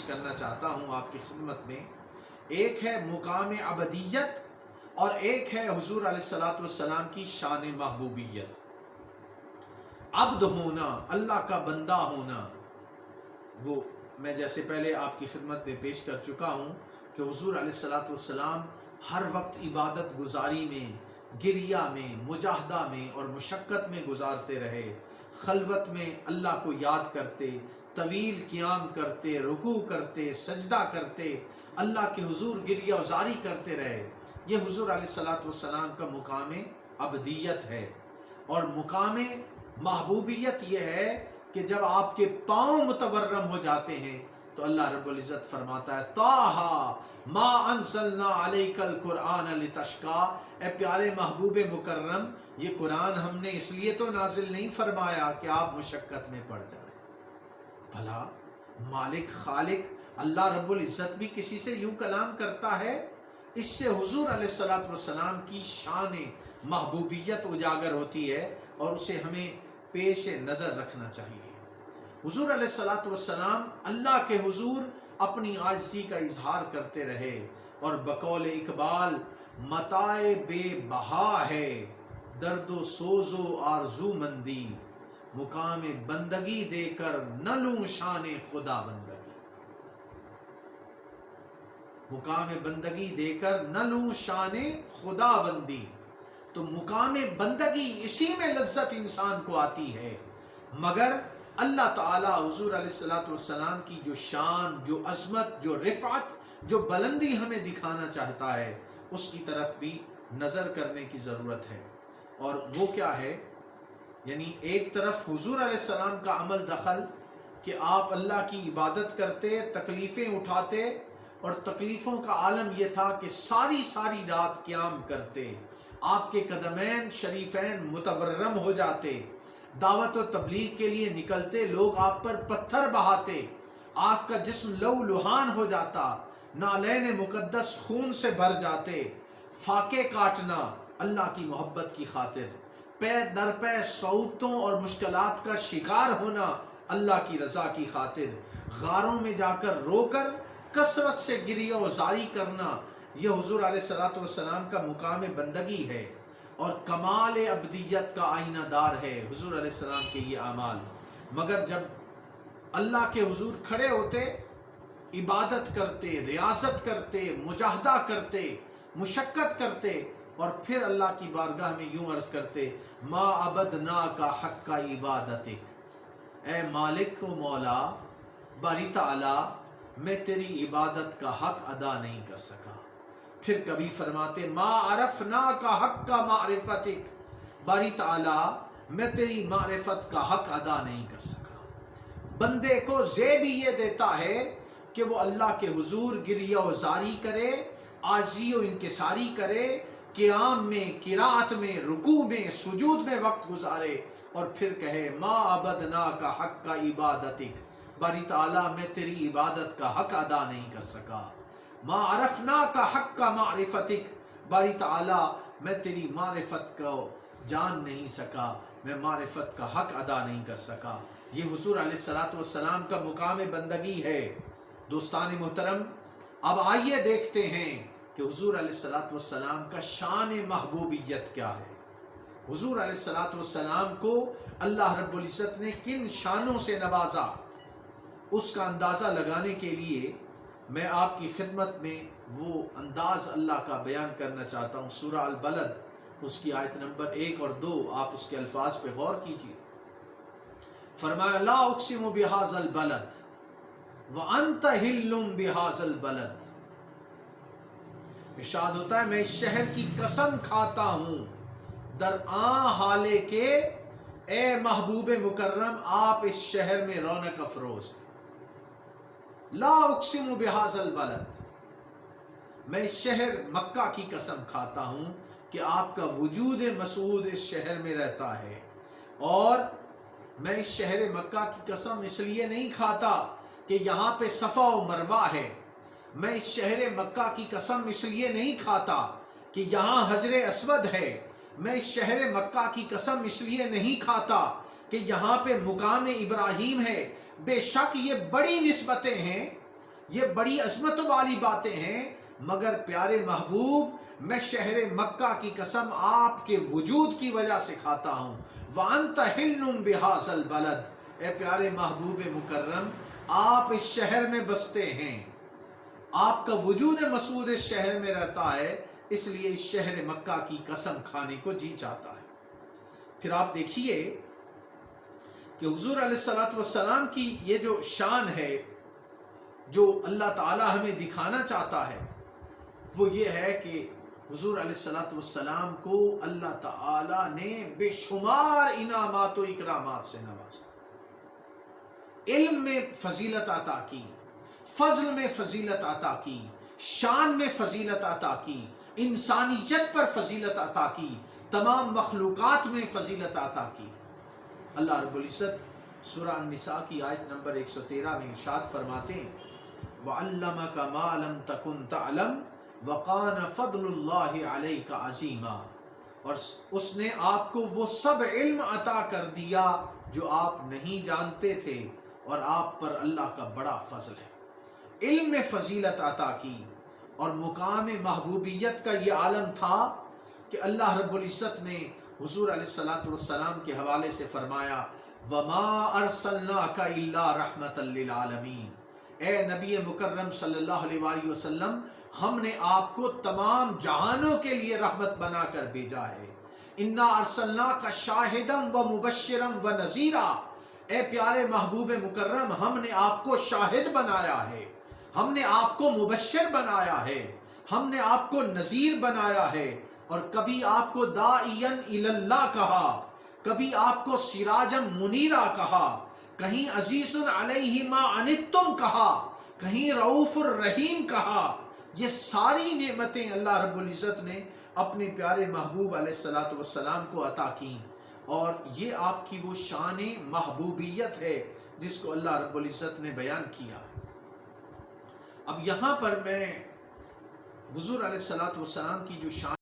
کرنا چاہتا ہوں آپ کی خدمت میں، ایک ہے مقام عبدیت اور ایک ہے حضور علیہ الصلوۃ والسلام کی شان محبوبیت۔ عبد ہونا، اللہ کا بندہ ہونا، وہ میں جیسے پہلے آپ کی خدمت میں پیش کر چکا ہوں کہ حضور علیہ الصلوۃ والسلام ہر وقت عبادت گزاری میں، گریہ میں، مجاہدہ میں اور مشقت میں گزارتے رہے، خلوت میں اللہ کو یاد کرتے، طویل قیام کرتے، رکوع کرتے، سجدہ کرتے، اللہ کے حضور گریہ وزاری کرتے رہے۔ یہ حضور علیہ الصلوۃ والسلام کا مقام عبدیت ہے۔ اور مقام محبوبیت یہ ہے کہ جب آپ کے پاؤں متورم ہو جاتے ہیں تو اللہ رب العزت فرماتا ہے طٰہٰ ما انزلنا علیک القرآن لتشقیٰ، اے پیارے محبوب مکرم، یہ قرآن ہم نے اس لیے تو نازل نہیں فرمایا کہ آپ مشقت میں پڑ جائیں۔ بھلا مالک خالق اللہ رب العزت بھی کسی سے یوں کلام کرتا ہے؟ اس سے حضور علیہ الصلوۃ والسلام کی شان محبوبیت اجاگر ہوتی ہے اور اسے ہمیں پیش نظر رکھنا چاہیے۔ حضور علیہ الصلوۃ والسلام اللہ کے حضور اپنی عاجزی کا اظہار کرتے رہے اور بقول اقبال متاع بے بہا ہے درد و سوز و آرزو مندی، مقام بندگی دے کر نہ لوں شان خدا بندگی، مقام بندگی دے کر نہ لوں شان خدا بندی۔ تو مقام بندگی اسی میں لذت انسان کو آتی ہے، مگر اللہ تعالیٰ حضور علیہ الصلوۃ والسلام کی جو شان، جو عظمت، جو رفعت، جو بلندی ہمیں دکھانا چاہتا ہے اس کی طرف بھی نظر کرنے کی ضرورت ہے۔ اور وہ کیا ہے؟ یعنی ایک طرف حضور علیہ السلام کا عمل دخل کہ آپ اللہ کی عبادت کرتے، تکلیفیں اٹھاتے، اور تکلیفوں کا عالم یہ تھا کہ ساری رات قیام کرتے، آپ کے قدمین شریفین متورم ہو جاتے، دعوت و تبلیغ کے لیے نکلتے، لوگ آپ پر پتھر بہاتے، آپ کا جسم لہو لہان ہو جاتا، نالین مقدس خون سے بھر جاتے، فاقے کاٹنا اللہ کی محبت کی خاطر، پے در پے صعوبتوں اور مشکلات کا شکار ہونا اللہ کی رضا کی خاطر، غاروں میں جا کر رو کر کثرت سے گریہ و زاری کرنا، یہ حضور علیہ الصلوۃ والسلام کا مقام بندگی ہے اور کمال عبدیت کا آئینہ دار ہے حضور علیہ السلام کے یہ اعمال۔ مگر جب اللہ کے حضور کھڑے ہوتے، عبادت کرتے، ریاضت کرتے، مجاہدہ کرتے، مشقت کرتے، اور پھر اللہ کی بارگاہ میں یوں عرض کرتے ما عبدناک حق عبادتک، اے مالک و مولا باری تعالی میں تیری عبادت کا حق ادا نہیں کر سکا۔ پھر کبھی فرماتے ما عرفناک حق معرفتک، باری تعالی میں تیری معرفت کا حق ادا نہیں کر سکا۔ بندے کو زیب یہ دیتا ہے کہ وہ اللہ کے حضور گریہ و زاری کرے، عاجزی و انکساری کرے، قیام میں، قرات میں، رکوع میں، سجود میں وقت گزارے اور پھر کہے ما عبدناک حق عبادتک، باری تعالیٰ میں تیری عبادت کا حق ادا نہیں کر سکا۔ ما عرفناک حق معرفتک، باری تعالیٰ میں تیری معرفت کو جان نہیں سکا، میں معرفت کا حق ادا نہیں کر سکا۔ یہ حضور علیہ الصلوۃ والسلام کا مقام بندگی ہے۔ دوستان محترم، اب آئیے دیکھتے ہیں کہ حضور علیہ الصلوۃ والسلام کا شان محبوبیت کیا ہے۔ حضور علیہ الصلوۃ والسلام کو اللہ رب العزت نے کن شانوں سے نوازا، اس کا اندازہ لگانے کے لیے میں آپ کی خدمت میں وہ انداز اللہ کا بیان کرنا چاہتا ہوں۔ سورہ البلد اس کی آیت نمبر 1 اور 2، آپ اس کے الفاظ پہ غور کیجیے۔ فرمایا لا اقسم بہذا البلد وانت حل بہذا البلد، ارشاد ہوتا ہے میں اس شہر کی قسم کھاتا ہوں درآں حالے کہ اے محبوب مکرم آپ اس شہر میں رونق افروز ہیں۔ لا اقسم بہذا البلد، میں اس شہر مکہ کی قسم کھاتا ہوں کہ آپ کا وجود مسعود اس شہر میں رہتا ہے، اور میں اس شہر مکہ کی قسم اس لیے نہیں کھاتا کہ یہاں پہ صفا و مروہ ہے، میں اس شہر مکہ کی قسم اس لیے نہیں کھاتا کہ یہاں حجر اسود ہے، میں اس شہر مکہ کی قسم اس لیے نہیں کھاتا کہ یہاں پہ مقام ابراہیم ہے۔ بے شک یہ بڑی نسبتیں ہیں، یہ بڑی عظمت والی باتیں ہیں، مگر پیارے محبوب میں شہر مکہ کی قسم آپ کے وجود کی وجہ سے کھاتا ہوں۔ وَأَنْتَ حِلٌّ بِهَٰذَا الْبَلَدِ، اے پیارے محبوب مکرم آپ اس شہر میں بستے ہیں، آپ کا وجود مسعود اس شہر میں رہتا ہے، اس لیے اس شہر مکہ کی قسم کھانے کو جی چاہتا ہے۔ پھر آپ دیکھیے کہ حضور علیہ الصلوۃ والسلام کی یہ جو شان ہے، جو اللہ تعالی ہمیں دکھانا چاہتا ہے، وہ یہ ہے کہ حضور علیہ الصلوۃ والسلام کو اللہ تعالی نے بے شمار انعامات و اکرامات سے نوازا، علم میں فضیلت عطا کی، فضل میں فضیلت عطا کی، شان میں فضیلت عطا کی، انسانیت پر فضیلت عطا کی، تمام مخلوقات میں فضیلت عطا کی۔ اللہ رب العزت سورہ النساء کی آیت نمبر 113 میں ارشاد فرماتے ہیں وَعَلَّمَكَ مَا لَمْ تَكُنْ تَعْلَمْ وَقَانَ فَضْلُ اللَّهِ عَلَيْكَ عَظِيمًا، اور اس نے آپ کو وہ سب علم عطا کر دیا جو آپ نہیں جانتے تھے، اور آپ پر اللہ کا بڑا فضل ہے۔ علم میں فضیلت عطا کی، اور مقام محبوبیت کا یہ عالم تھا کہ اللہ رب العزت نے حضور علیہ الصلوۃ والسلام کے حوالے سے فرمایا وَمَا أَرْسَلْنَاكَ إِلَّا رَحْمَةً لِّلْعَالَمِينَ، اے نبی مکرم صلی اللہ علیہ وآلہ وسلم ہم نے آپ کو تمام جہانوں کے لیے رحمت بنا کر بھیجا ہے۔ اِنَّا أَرْسَلْنَاكَ شَاهِدًا وَمُبَشِّرًا وَنَذِيرًا، اے پیارے محبوب مکرم ہم نے آپ کو شاہد بنایا ہے، ہم نے آپ کو مبشر بنایا ہے، ہم نے آپ کو نذیر بنایا ہے، اور کبھی آپ کو داعیاً الی اللہ کہا، کبھی آپ کو سراجا منیرا کہا، کہیں عزیز علیہ ما عنتم کہا، کہیں رؤوف الرحیم کہا۔ یہ ساری نعمتیں اللہ رب العزت نے اپنے پیارے محبوب علیہ الصلوۃ والسلام کو عطا کی، اور یہ آپ کی وہ شان محبوبیت ہے جس کو اللہ رب العزت نے بیان کیا۔ اب یہاں پر میں حضور علیہ الصلوۃ والسلام کی جو شان